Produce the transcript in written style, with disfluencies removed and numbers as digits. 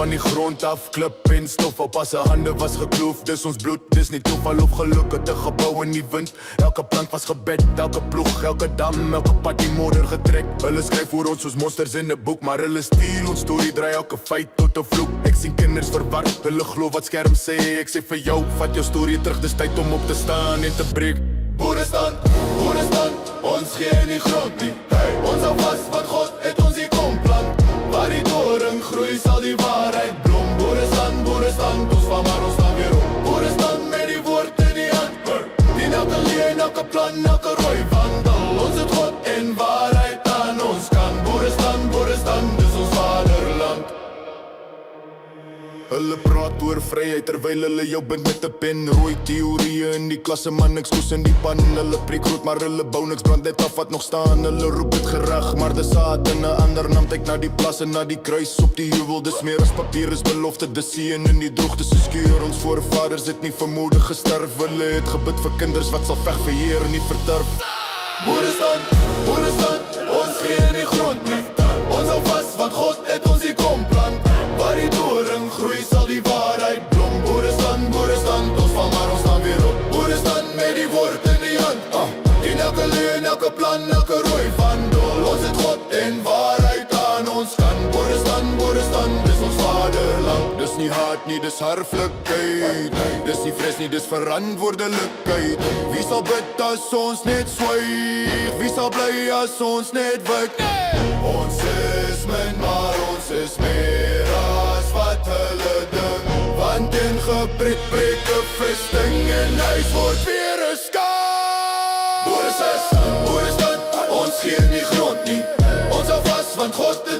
van die grond af, klip en stof op as sy hande was gekloof. Dis ons bloed, dis nie toeval of geluk. Het 'n gebou in die wind, elke plank was gebed, elke ploeg, elke dam, elke pad die modder getrek. Hulle skryf voor ons soos monsters in 'n boek, maar hulle steel ons storie, draai elke feit tot 'n vloek. Ek sien kinders verward, hulle glo wat skerm sê. Ek sê vir jou, vat jou storie terug, dis tyd om op te staan en te breek. Boerestand, ons gee nie grond nie. Ons hou vas wat God het ons hier kom plant. Waar die doring groei sal die waarheid blom. Boerestand, ons van maar ons staan weer op. Boerestand met die woord in die hand. Die elke leen, elke plan, elke rooi wandel. Ons het God en waarheid aan ons kant. Boerestand, dis ons vaderland. Hulle praat oor vryheid terwyl hulle jou bind met 'n pen. Rooi teorieë in die klasse, man niks koes in die pan. Hulle preek groot, maar hulle bou niks, brand net af wat nog staan. Hulle roep dit gereg, maar dis saad in 'n ander naam. Kyk na die plasse, na die kruis op die heuwel. Dis meer as papier, is belofte, dis seën in die droogte se skeur. Ons voorvaders het nie vermoedig gesterf. Hulle het gebid vir kinders wat sal veg vir Heer, nie verturf. Boerestand, ons gee nie grond nie. Ons hou vas wat God het ons hier kom plant. Waar die doring groei sal die waarheid blom. Boerestand, ons val maar ons staan weer op. Boerestand met die woord in die hand. In elke leen, elke plan, elke rooi wandel. Ons het God en waarheid aan ons kant. Boerestand, dis ons vaderland. Dis nie haat nie, dis harflikheid. Dis nie vrees nie, dis verantwoordelikheid. Wie sal bid as ons net swyg? Wie sal bly as ons net wyk? Ons is min, maar ons is meer as wat hulle dink. Want in gebreek breek 'n vesting en huis word weer 'n skaap. Boerestand, ons gee nie grond nie. Ons hou vas want God het